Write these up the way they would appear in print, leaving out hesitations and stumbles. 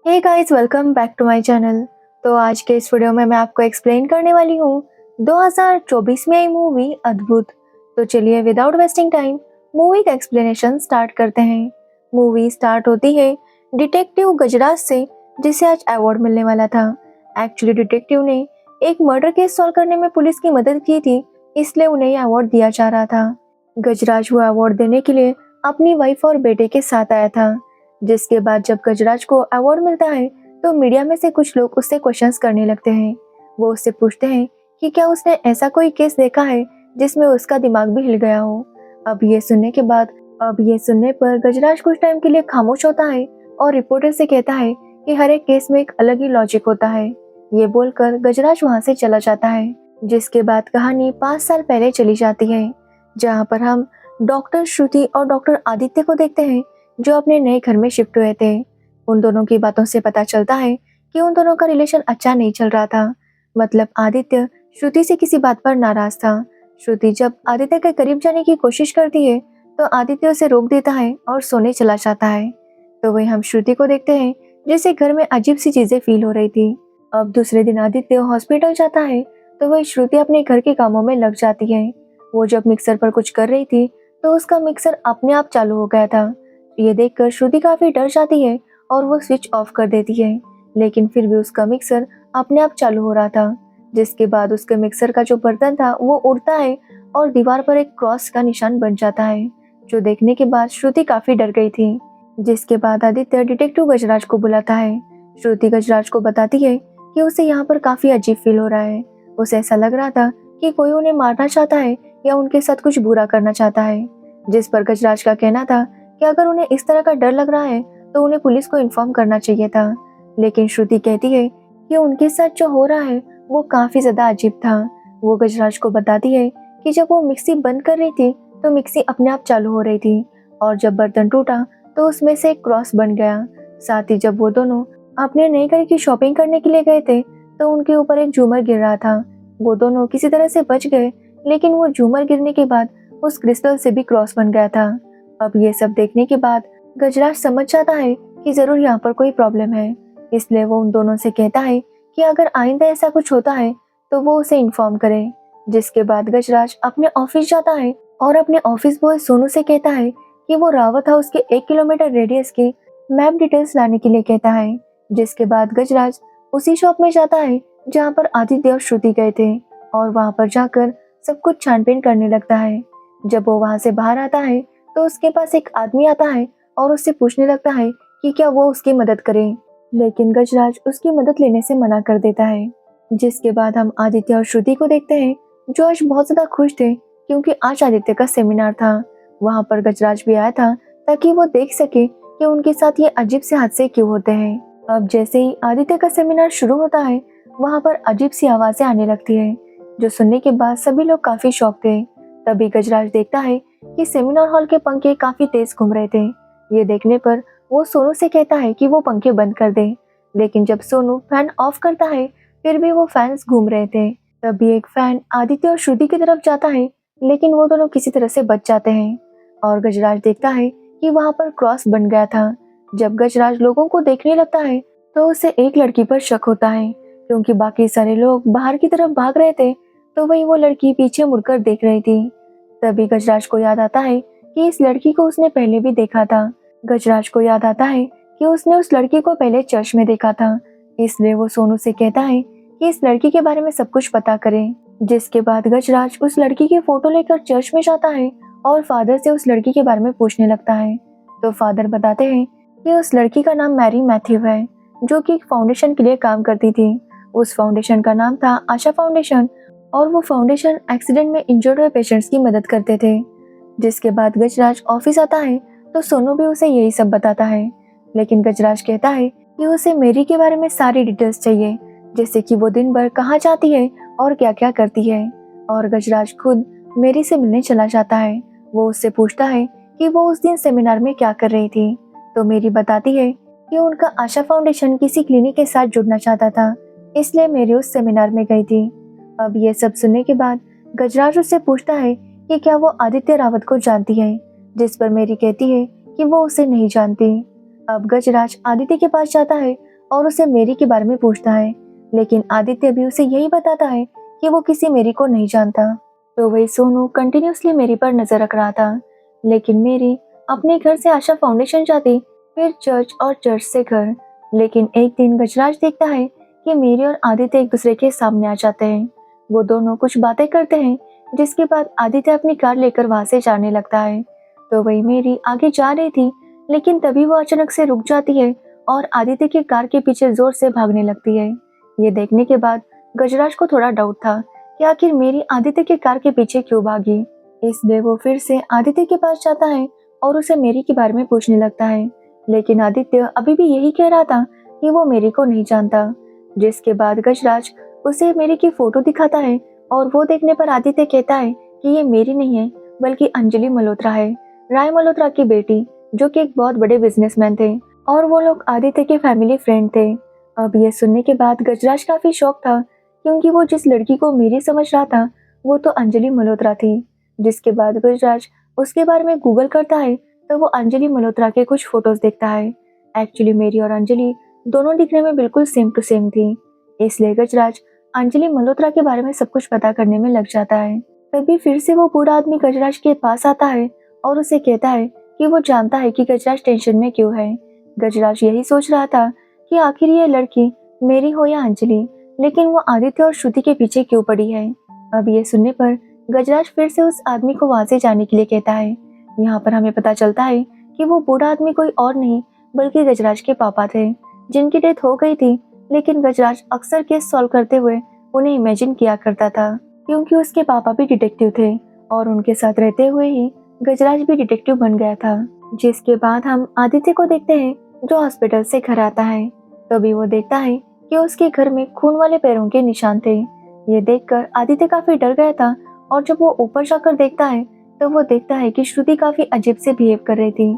Hey guys, welcome back to my channel. तो आज के इस वीडियो में मैं आपको एक्सप्लेन करने वाली हूँ 2024 में आई मूवी अद्भुत। तो चलिए विदाउट वेस्टिंग टाइम मूवी का एक्सप्लेनेशन स्टार्ट करते हैं। मूवी स्टार्ट होती है डिटेक्टिव गजराज से, जिसे आज अवार्ड मिलने वाला था। एक्चुअली डिटेक्टिव ने एक मर्डर केस सॉल्व करने में पुलिस की मदद की थी, इसलिए उन्हें यह अवार्ड दिया जा रहा था। गजराज वो अवार्ड देने के लिए अपनी वाइफ और बेटे के साथ आया था। जिसके बाद जब गजराज को अवार्ड मिलता है तो मीडिया में से कुछ लोग उससे क्वेश्चंस करने लगते हैं। वो उससे पूछते हैं कि क्या उसने ऐसा कोई केस देखा है जिसमें उसका दिमाग भी हिल गया हो। अब ये सुनने पर गजराज कुछ टाइम के लिए खामोश होता है और रिपोर्टर से कहता है कि हर एक केस में एक अलग ही लॉजिक होता है। ये बोलकर गजराज वहाँ से चला जाता है। जिसके बाद कहानी 5 साल पहले चली जाती है, जहाँ पर हम डॉक्टर श्रुति और डॉक्टर आदित्य को देखते हैं, जो अपने नए घर में शिफ्ट हुए थे। उन दोनों की बातों से पता चलता है कि उन दोनों का रिलेशन अच्छा नहीं चल रहा था। मतलब आदित्य श्रुति से किसी बात पर नाराज था। श्रुति जब आदित्य के करीब जाने की कोशिश करती है तो आदित्य उसे रोक देता है और सोने चला जाता है। तो वही हम श्रुति को देखते हैं, जैसे घर में अजीब सी चीजें फील हो रही थी। अब दूसरे दिन आदित्य हॉस्पिटल जाता है तो वही श्रुति अपने घर के कामों में लग जाती है। वो जब मिक्सर पर कुछ कर रही थी तो उसका मिक्सर अपने आप चालू हो गया था। ये देखकर श्रुति काफी डर जाती है और वो स्विच ऑफ कर देती है, लेकिन फिर भी उसका मिक्सर अपने आप चालू हो रहा था। जिसके बाद उसके मिक्सर का जो बर्तन था वो उड़ता है और दीवार पर एक क्रॉस का निशान बन जाता है, जो देखने के बाद श्रुति काफी डर गई थी। जिसके बाद आदित्य डिटेक्टिव गजराज को बुलाता है। श्रुति गजराज को बताती है कि उसे यहाँ पर काफी अजीब फील हो रहा है। उसे ऐसा लग रहा था कि कोई उन्हें मारना चाहता है या उनके साथ कुछ बुरा करना चाहता है। जिस पर गजराज का कहना था कि अगर उन्हें इस तरह का डर लग रहा है तो उन्हें पुलिस को इन्फॉर्म करना चाहिए था। लेकिन श्रुति कहती है कि उनके साथ जो हो रहा है वो काफी ज्यादा अजीब था। वो गजराज को बताती है कि जब वो मिक्सी बंद कर रही थी तो मिक्सी अपने आप चालू हो रही थी, और जब बर्तन टूटा तो उसमें से एक क्रॉस बन गया। साथ ही जब वो दोनों अपने नए घर की शॉपिंग करने के लिए गए थे तो उनके ऊपर एक झूमर गिर रहा था। वो दोनों किसी तरह से बच गए, लेकिन वो झूमर गिरने के बाद उस क्रिस्टल से भी क्रॉस बन गया था। अब ये सब देखने के बाद गजराज समझ जाता है कि जरूर यहाँ पर कोई प्रॉब्लम है, इसलिए वो उन दोनों से कहता है कि अगर आइंदा ऐसा कुछ होता है तो वो उसे इन्फॉर्म करे। जिसके बाद गजराज अपने ऑफिस जाता है और अपने ऑफिस बॉय सोनू से कहता है कि वो रावत हाउस के 1 किलोमीटर रेडियस की मैप डिटेल्स लाने के लिए कहता है। जिसके बाद गजराज उसी शॉप में जाता है जहाँ पर आदित्य और श्रुति गए थे, और वहाँ पर जाकर सब कुछ छानबीन करने लगता है। जब वो वहाँ से बाहर आता है तो उसके पास एक आदमी आता है और उससे पूछने लगता है कि क्या वो उसकी मदद करे, लेकिन गजराज उसकी मदद लेने से मना कर देता है। जिसके बाद हम आदित्य और श्रुति को देखते हैं, जो आज बहुत ज्यादा खुश थे क्योंकि आज आदित्य का सेमिनार था। वहाँ पर गजराज भी आया था ताकि वो देख सके कि उनके साथ ये अजीब से हादसे क्यों होते हैं। अब जैसे ही आदित्य का सेमिनार शुरू होता है, वहाँ पर अजीब सी आवाजें आने लगती है, जो सुनने के बाद सभी लोग काफी शॉक थे। तभी गजराज देखता है कि सेमिनार हॉल के पंखे काफी तेज घूम रहे थे। ये देखने पर वो सोनू से कहता है कि वो पंखे बंद कर दे, लेकिन जब सोनू फैन ऑफ करता है फिर भी वो फैंस घूम रहे थे। तभी एक फैन आदित्य और श्रुति की तरफ जाता है, लेकिन वो दोनों किसी तरह से बच जाते हैं, और गजराज देखता है कि वहाँ पर क्रॉस बन गया था। जब गजराज लोगों को देखने लगता है तो उसे एक लड़की पर शक होता है, क्योंकि बाकी सारे लोग बाहर की तरफ भाग रहे थे तो वही वो लड़की पीछे मुड़कर देख रही थी। तभी गजराज को याद आता है कि इस लड़की को उसने पहले भी देखा था। गजराज को याद आता है कि उसने उस लड़की को पहले चर्च में देखा था, इसलिए वो सोनू से कहता है कि इस लड़की के बारे में सब कुछ पता करे। जिसके बाद गजराज उस लड़की की फोटो लेकर चर्च में जाता है और फादर से उस लड़की के बारे में पूछने लगता है। तो फादर बताते हैं कि उस लड़की का नाम मैरी मैथ्यू है, जो कि एक फाउंडेशन के लिए काम करती थी। उस फाउंडेशन का नाम था आशा फाउंडेशन, और वो फाउंडेशन एक्सीडेंट में इंजर्ड हुए पेशेंट्स की मदद करते थे। जिसके बाद गजराज ऑफिस आता है तो सोनू भी उसे यही सब बताता है, लेकिन गजराज कहता है कि उसे मेरी के बारे में सारी डिटेल्स चाहिए, जैसे कि वो दिन भर कहाँ जाती है और क्या क्या करती है। और गजराज खुद मेरी से मिलने चला जाता है। वो उससे पूछता है कि वो उस दिन सेमिनार में क्या कर रही थी। तो मेरी बताती है कि उनका आशा फाउंडेशन किसी क्लिनिक के साथ जुड़ना चाहता था, इसलिए मेरी उस सेमिनार में गई थी। अब ये सब सुनने के बाद गजराज उससे पूछता है कि क्या वो आदित्य रावत को जानती है, जिस पर मेरी कहती है कि वो उसे नहीं जानती। अब गजराज आदित्य के पास जाता है और उसे मेरी के बारे में पूछता है, लेकिन आदित्य भी उसे यही बताता है कि वो किसी मेरी को नहीं जानता। तो वही सोनू कंटिन्यूअसली मेरी पर नजर रख रहा था, लेकिन मेरी अपने घर से आशा फाउंडेशन जाती, फिर चर्च और चर्च से घर। लेकिन एक दिन गजराज देखता है कि मेरी और आदित्य एक दूसरे के सामने आ जाते हैं। वो दोनों कुछ बातें करते हैं, जिसके बाद आदित्य अपनी कार लेकर वहां से जाने लगता है। तो वही मेरी आगे जा रही थी, लेकिन तभी वो अचानक से रुक जाती है और आदित्य की कार के पीछे जोर से भागने लगती है। ये देखने के बाद गजराज को थोड़ा डाउट था कि आखिर मेरी आदित्य की कार के पीछे क्यों भागी। इसलिए वो फिर से आदित्य के पास जाता है और उसे मेरी के बारे में पूछने लगता है, लेकिन आदित्य अभी भी यही कह रहा था कि वो मेरी को नहीं जानता। जिसके बाद गजराज उसे मेरी की फोटो दिखाता है और वो देखने पर आदित्य कहता है कि ये मेरी नहीं है, बल्कि अंजलि मल्होत्रा है, राय मल्होत्रा की बेटी, जो कि एक बहुत बड़े बिजनेसमैन थे और वो लोग आदित्य के फैमिली फ्रेंड थे। अब ये सुनने के बाद गजराज काफी शॉक था, क्योंकि वो जिस लड़की को मेरी समझ रहा था वो तो अंजलि मल्होत्रा थी। जिसके बाद गजराज उसके बारे में गूगल करता है, तो वो अंजलि मल्होत्रा के कुछ फोटोज देखता है। एक्चुअली मेरी और अंजलि दोनों दिखने में बिल्कुल सेम टू सेम थी। इसलिए गजराज अंजलि मल्होत्रा के बारे में सब कुछ पता करने में लग जाता है। तभी फिर से वो बूढ़ा आदमी गजराज के पास आता है और उसे कहता है कि वो जानता है कि गजराज टेंशन में क्यों है। गजराज यही सोच रहा था कि आखिर ये लड़की मेरी हो या अंजलि, लेकिन वो आदित्य और श्रुति के पीछे क्यों पड़ी है। अब ये सुनने पर गजराज फिर से उस आदमी को वहां से जाने के लिए कहता है। यहाँ पर हमें पता चलता है कि वो बूढ़ा आदमी कोई और नहीं बल्कि गजराज के पापा थे, जिनकी डेथ हो गई थी। लेकिन गजराज अक्सर केस सॉल्व करते हुए उन्हें इमेजिन किया करता था, क्योंकि उसके पापा भी डिटेक्टिव थे और उनके साथ रहते हुए ही गजराज भी डिटेक्टिव बन गया था। जिसके बाद हम आदित्य को देखते हैं, जो हॉस्पिटल से घर आता है। तभी वो देखता है कि उसके घर में खून वाले पैरों के निशान थे। ये देखकर आदित्य काफी डर गया था और जब वो ऊपर जाकर देखता है तो वो देखता है कि श्रुति काफी अजीब से बिहेव कर रही थी।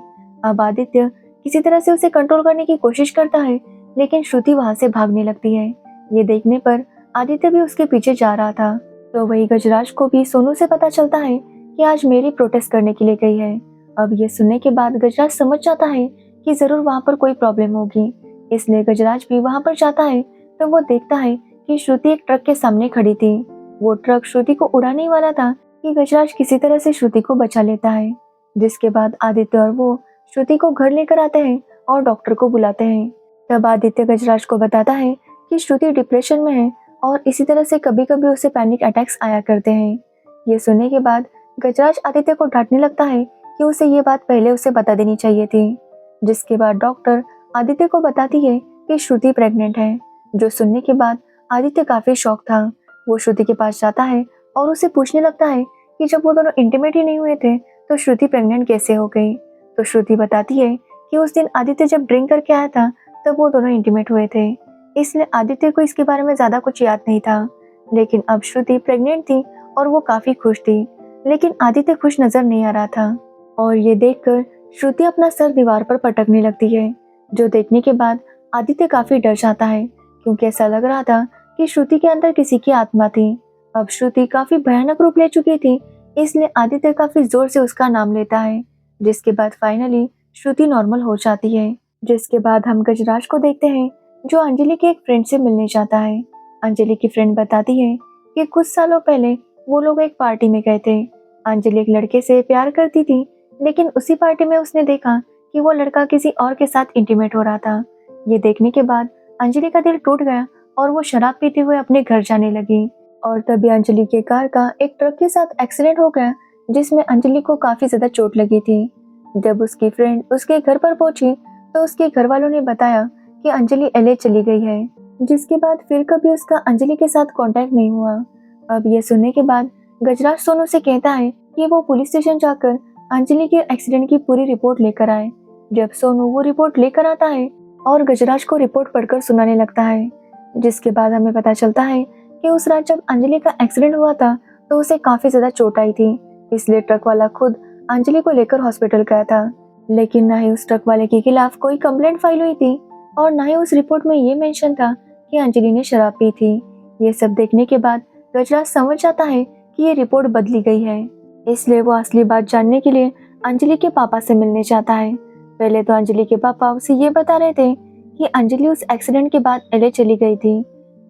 अब आदित्य किसी तरह से उसे कंट्रोल करने की कोशिश करता है, लेकिन श्रुति वहां से भागने लगती है। ये देखने पर आदित्य भी उसके पीछे जा रहा था। तो वही गजराज को भी सोनू से पता चलता है कि आज मेरी प्रोटेस्ट करने के लिए गई है। अब ये सुनने के बाद गजराज समझ जाता है कि जरूर वहाँ पर कोई प्रॉब्लम होगी, इसलिए गजराज भी वहाँ पर जाता है। तो वो देखता है कि श्रुति एक ट्रक के सामने खड़ी थी। वो ट्रक श्रुति को उड़ाने ही वाला था कि गजराज किसी तरह से श्रुति को बचा लेता है। जिसके बाद आदित्य और वो श्रुति को घर लेकर आते हैं और डॉक्टर को बुलाते हैं। तब आदित्य गजराज को बताता है कि श्रुति डिप्रेशन में है और इसी तरह से कभी कभी उसे पैनिक अटैक्स आया करते हैं। ये सुनने के बाद गजराज आदित्य को डांटने लगता है कि उसे ये बात पहले उसे बता देनी चाहिए थी। जिसके बाद डॉक्टर आदित्य को बताती है कि श्रुति प्रेग्नेंट है। जो सुनने के बाद आदित्य काफी शॉक था। वो श्रुति के पास जाता है और उसे पूछने लगता है कि जब वो दोनों इंटीमेट ही नहीं हुए थे तो श्रुति प्रेग्नेंट कैसे हो गई। तो श्रुति बताती है कि उस दिन आदित्य जब ड्रिंक करके आया था तब वो दोनों इंटीमेट हुए थे, इसलिए आदित्य को इसके बारे में ज्यादा कुछ याद नहीं था। लेकिन अब श्रुति प्रेग्नेंट थी और वो काफी खुश थी, लेकिन आदित्य खुश नजर नहीं आ रहा था। और ये देखकर श्रुति अपना सर दीवार पर पटकने लगती है। जो देखने के बाद आदित्य काफी डर जाता है, क्योंकि ऐसा लग रहा था कि श्रुति के अंदर किसी की आत्मा थी। अब श्रुति काफी भयानक रूप ले चुकी थी, इसलिए आदित्य काफी जोर से उसका नाम लेता है। जिसके बाद फाइनली श्रुति नॉर्मल हो जाती है। जिसके बाद हम गजराज को देखते हैं, जो अंजलि के एक फ्रेंड से मिलने जाता है। अंजलि की फ्रेंड बताती है कि कुछ सालों पहले वो लोग एक पार्टी में गए थे। अंजलि एक लड़के से प्यार करती थी, लेकिन उसी पार्टी में उसने देखा कि वो लड़का किसी और के साथ इंटीमेट हो रहा था। ये देखने के बाद अंजलि का दिल टूट गया और वो शराब पीते हुए अपने घर जाने लगी। और तभी अंजलि के कार का एक ट्रक के साथ एक्सीडेंट हो गया, जिसमें अंजलि को काफी ज्यादा चोट लगी थी। जब उसकी फ्रेंड उसके घर पर पहुंची तो उसके घर वालों ने बताया कि अंजलि एलए चली गई है। जिसके बाद फिर कभी उसका अंजलि के साथ कांटेक्ट नहीं हुआ। अब ये सुनने के बाद गजराज सोनू से कहता है कि वो पुलिस स्टेशन जाकर अंजलि के एक्सीडेंट की पूरी रिपोर्ट लेकर आए। जब सोनू वो रिपोर्ट लेकर आता है और गजराज को रिपोर्ट पढ़कर सुनाने लगता है, जिसके बाद हमें पता चलता है कि उस रात जब अंजलि का एक्सीडेंट हुआ था तो उसे काफी ज्यादा चोट आई थी, इसलिए ट्रक वाला खुद अंजलि को लेकर हॉस्पिटल गया था। लेकिन न ही उस ट्रक वाले के खिलाफ कोई कंप्लेंट फाइल हुई थी और न ही उस रिपोर्ट में ये मेंशन था कि अंजलि ने शराब पी थी। ये सब देखने के बाद गजराज समझ जाता है कि ये रिपोर्ट बदली गई है, इसलिए वो असली बात जानने के लिए अंजलि के पापा से मिलने जाता है। पहले तो अंजलि के पापा उसे ये बता रहे थे कि अंजलि उस एक्सीडेंट के बाद एलए चली गई थी,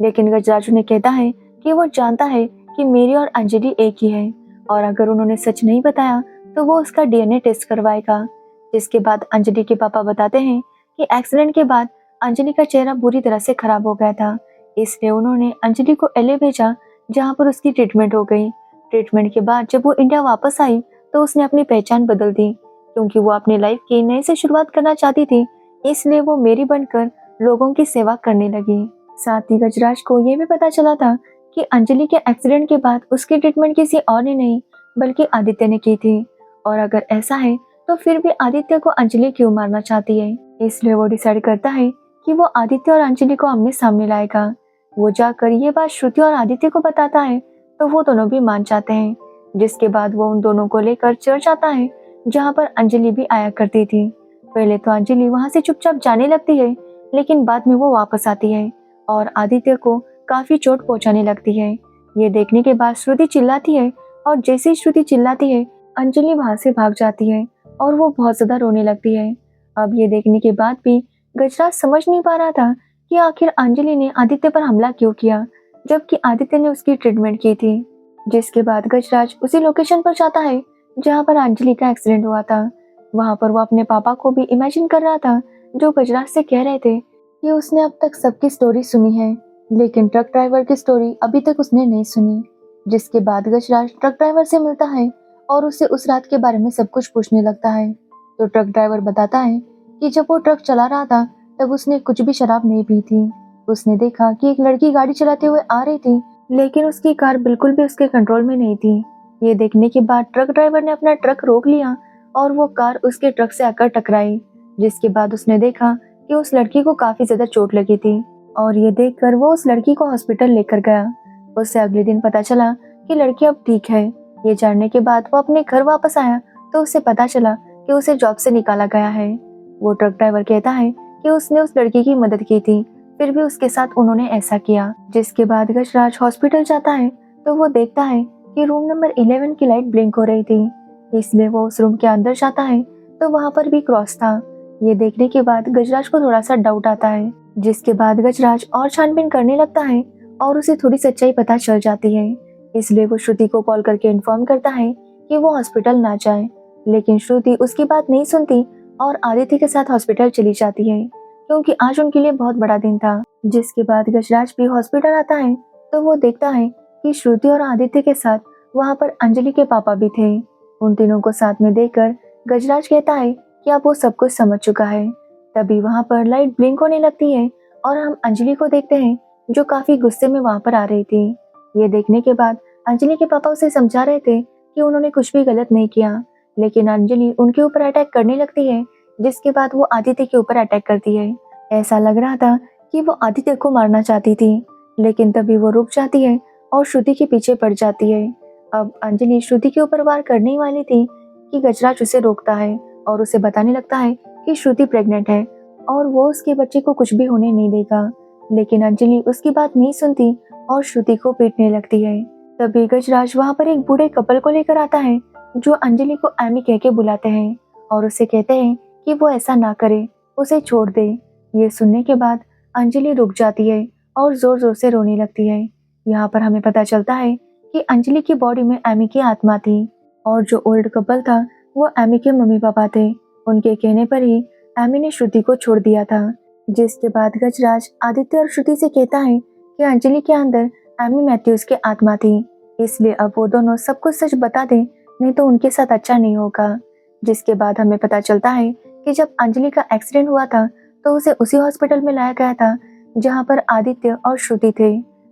लेकिन गजराज उन्हें कहता है कि वो जानता है कि मेरी और अंजलि एक ही है और अगर उन्होंने सच नहीं बताया तो वो उसका डीएनए टेस्ट करवाएगा। जिसके बाद अंजलि के पापा बताते हैं कि एक्सीडेंट के बाद अंजलि का चेहरा बुरी तरह से खराब हो गया था, इसलिए उन्होंने अंजलि को एलए भेजा जहाँ पर उसकी ट्रीटमेंट हो गई। ट्रीटमेंट के बाद जब वो इंडिया वापस आई तो उसने अपनी पहचान बदल दी, क्योंकि वो अपनी लाइफ की नए से शुरुआत करना चाहती थी, इसलिए वो मेरी बनकर लोगों की सेवा करने लगी। साथ ही गजराज को ये भी पता चला था कि अंजलि के एक्सीडेंट के बाद उसकी ट्रीटमेंट किसी और ने नहीं बल्कि आदित्य ने की थी, और अगर ऐसा है तो फिर भी आदित्य को अंजलि क्यों मारना चाहती है। इसलिए वो डिसाइड करता है कि वो आदित्य और अंजलि को आमने सामने लाएगा। वो जाकर ये बात श्रुति और आदित्य को बताता है तो वो दोनों भी मान जाते हैं। जिसके बाद वो उन दोनों को लेकर चर्च आता है जहाँ पर अंजलि भी आया करती थी। पहले तो अंजलि वहाँ से चुपचाप जाने लगती है, लेकिन बाद में वो वापस आती है और आदित्य को काफी चोट पहुंचाने लगती है। ये देखने के बाद श्रुति चिल्लाती है और जैसे ही श्रुति चिल्लाती है अंजलि वहां से भाग जाती है और वो बहुत ज्यादा रोने लगती है। अब ये देखने के बाद भी गजराज समझ नहीं पा रहा था कि आखिर अंजलि ने आदित्य पर हमला क्यों किया, जबकि आदित्य ने उसकी ट्रीटमेंट की थी। जिसके बाद गजराज उसी लोकेशन पर जाता है जहाँ पर अंजलि का एक्सीडेंट हुआ था। वहां पर वो अपने पापा को भी इमेजिन कर रहा था, जो गजराज से कह रहे थे कि उसने अब तक सबकी स्टोरी सुनी है, लेकिन ट्रक ड्राइवर की स्टोरी अभी तक उसने नहीं सुनी। जिसके बाद गजराज ट्रक ड्राइवर से मिलता है और उससे उस रात के बारे में सब कुछ पूछने लगता है। तो ट्रक ड्राइवर बताता है कि जब वो ट्रक चला रहा था तब उसने कुछ भी शराब नहीं पी थी। उसने देखा कि एक लड़की गाड़ी चलाते हुए आ रही थी, लेकिन उसकी कार बिल्कुल भी उसके कंट्रोल में नहीं थी। ये देखने के बाद ट्रक ड्राइवर ने अपना ट्रक रोक लिया और वो कार उसके ट्रक से आकर टकराई। जिसके बाद उसने देखा कि उस लड़की को काफी ज्यादा चोट लगी थी और ये देखकर वो उस लड़की को हॉस्पिटल लेकर गया। उससे अगले दिन पता चला कि लड़की अब ठीक है। ये जानने के बाद वो अपने घर वापस आया तो उसे पता चला कि उसे जॉब से निकाला गया है। वो ट्रक ड्राइवर कहता है कि उसने उस लड़की की मदद की थी, फिर भी उसके साथ उन्होंने ऐसा किया। जिसके बाद गजराज हॉस्पिटल जाता है तो वो देखता है कि रूम नंबर 11 की लाइट ब्लिंक हो रही थी, इसलिए वो उस रूम के अंदर जाता है तो वहाँ पर भी क्रॉस था। ये देखने के बाद गजराज को थोड़ा सा डाउट आता है। जिसके बाद गजराज और छानबीन करने लगता है और उसे थोड़ी सच्चाई पता चल जाती है, इसलिए वो श्रुति को कॉल करके इन्फॉर्म करता है कि वो हॉस्पिटल ना जाए, लेकिन श्रुति उसकी बात नहीं सुनती और आदित्य के साथ हॉस्पिटल चली जाती है, क्योंकि आज उनके लिए बहुत बड़ा दिन था। जिसके बाद गजराज भी हॉस्पिटल आता है तो वो देखता है कि श्रुति और आदित्य के साथ वहाँ पर अंजलि के पापा भी थे। उन तीनों को साथ में देखकर गजराज कहता है कि अब वो सब कुछ समझ चुका है। तभी वहाँ पर लाइट ब्लिंक होने लगती है और हम अंजलि को देखते हैं, जो काफी गुस्से में वहाँ पर आ रही थी। ये देखने के बाद अंजलि के पापा उसे समझा रहे थे कि उन्होंने कुछ भी गलत नहीं किया, लेकिन अंजलि उनके ऊपर अटैक करने लगती है। जिसके बाद वो आदित्य के ऊपर अटैक करती है। ऐसा लग रहा था कि वो आदित्य को मारना चाहती थी, लेकिन तभी वो रुक जाती है और श्रुति के पीछे पड़ जाती है। अब अंजलि श्रुति के ऊपर वार करने वाली थी कि गजराज उसे रोकता है और उसे बताने लगता है कि श्रुति प्रेग्नेंट है और वो उसके बच्चे को कुछ भी होने नहीं देगा, लेकिन अंजलि उसकी बात नहीं सुनती और श्रुति को पीटने लगती है। तभी गजराज वहाँ पर एक बूढ़े कपल को लेकर आता है, जो अंजलि को एमी कह के बुलाते हैं और उसे कहते हैं कि वो ऐसा ना करे, उसे छोड़ दे। ये सुनने के बाद अंजलि रुक जाती है और जोर जोर से रोने लगती है। यहाँ पर हमें पता चलता है कि अंजलि की बॉडी में एमी की आत्मा थी और जो ओल्ड कपल था वो एमी के मम्मी पापा थे। उनके कहने पर ही एमी ने श्रुति को छोड़ दिया था। जिसके बाद गजराज आदित्य और श्रुति से कहता है कि अंजलि के अंदर एमी मैथ्यूज की आत्मा थी, इसलिए अब वो दोनों सब कुछ सच बता दें, नहीं तो उनके साथ अच्छा नहीं होगा। जिसके बाद हमें पता चलता है कि जब अंजलि का एक्सीडेंट हुआ था तो उसे उसी हॉस्पिटल में लाया गया था जहाँ पर आदित्य और श्रुति थे।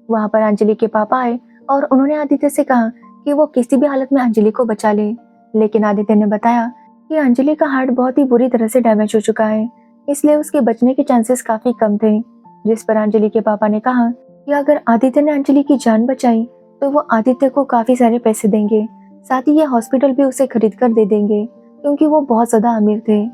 वहाँ पर अंजलि के पापा आए और उन्होंने आदित्य से कहा कि वो किसी भी हालत में अंजलि को बचा ले, लेकिन आदित्य ने बताया कि अंजलि का हार्ट बहुत ही बुरी तरह से डैमेज हो चुका है, इसलिए उसके बचने के चांसेस काफी कम थे। जिस पर अंजलि के पापा ने कहा कि अगर आदित्य ने अंजलि की जान बचाई तो वो आदित्य को काफी सारे पैसे देंगे, साथ ही ये हॉस्पिटल भी उसे खरीद कर दे देंगे, क्योंकि वो बहुत ज्यादा अमीर थे।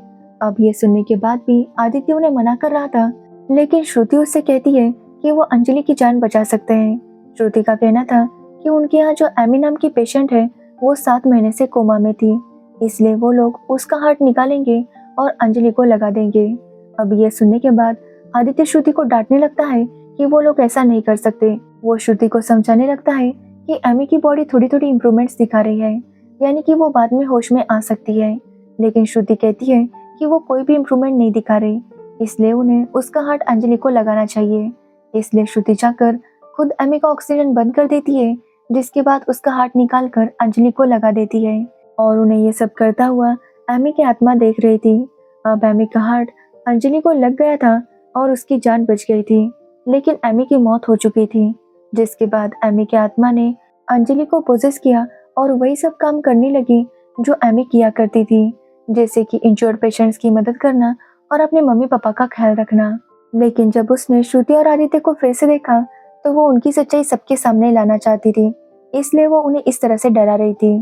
अब ये सुनने के बाद भी आदित्य उन्हें मना कर रहा था, लेकिन श्रुति उससे कहती है कि वो अंजलि की जान बचा सकते हैं। श्रुति का कहना था कि उनके यहाँ जो एमी नाम की पेशेंट है वो 7 महीने से कोमा में थी, इसलिए वो लोग उसका हार्ट निकालेंगे और अंजलि को लगा देंगे। अब ये सुनने के बाद आदित्य श्रुति को डांटने लगता है कि वो लोग ऐसा नहीं कर सकते। वो श्रुति को समझाने लगता है कि एमी की बॉडी थोड़ी थोड़ी इम्प्रूवमेंट्स दिखा रही है, यानी कि वो बाद में होश में आ सकती है। लेकिन श्रुति कहती है कि वो कोई भी इम्प्रूवमेंट नहीं दिखा रही, इसलिए उन्हें उसका हार्ट अंजलि को लगाना चाहिए। इसलिए श्रुति जाकर खुद एमी का ऑक्सीजन बंद कर देती है, जिसके बाद उसका हार्ट निकाल कर अंजलि को लगा देती है। और उन्हें ये सब करता हुआ एमी की आत्मा देख रही थी। अब एमी का हार्ट अंजलि को लग गया था और उसकी जान बच गई थी, लेकिन एमी की मौत हो चुकी थी। जिसके बाद एमी की आत्मा ने अंजलि को पोजेस किया और वही सब काम करने लगी जो एमी किया करती थी, जैसे कि इंश्योर्ड पेशेंट्स की मदद करना और अपने मम्मी पापा का ख्याल रखना। लेकिन जब उसने श्रुति और आदित्य को फिर से देखा तो वो उनकी सच्चाई सबके सामने लाना चाहती थी, इसलिए वो उन्हें इस तरह से डरा रही थी।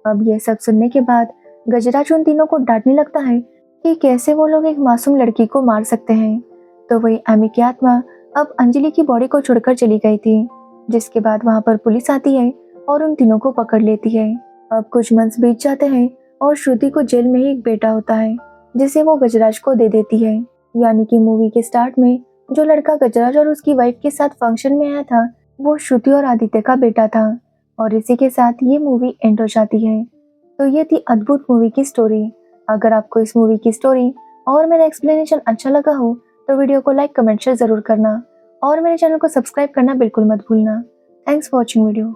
अब ये सब सुनने के बाद गजराज उन तीनों को डांटने लगता है कि कैसे वो लोग एक मासूम लड़की को मार सकते हैं। तो वही एमी की आत्मा अब अंजलि की बॉडी को छोड़कर चली गई थी, जिसके बाद वहां पर पुलिस आती है और उन तीनों को पकड़ लेती है। अब कुछ मंथ्स बीत जाते हैं और श्रुति को जेल में ही एक बेटा होता है, जिसे वो गजराज को दे देती है। यानी कि मूवी के स्टार्ट में जो लड़का गजराज और उसकी वाइफ के साथ फंक्शन में आया था, वो श्रुति और आदित्य का बेटा था। और इसी के साथ ये मूवी एंड हो जाती है। तो ये थी अद्भुत मूवी की स्टोरी। अगर आपको इस मूवी की स्टोरी और मेरा एक्सप्लेनेशन अच्छा लगा हो तो वीडियो को लाइक कमेंट शेयर जरूर करना और मेरे चैनल को सब्सक्राइब करना बिल्कुल मत भूलना। Thanks for watching video.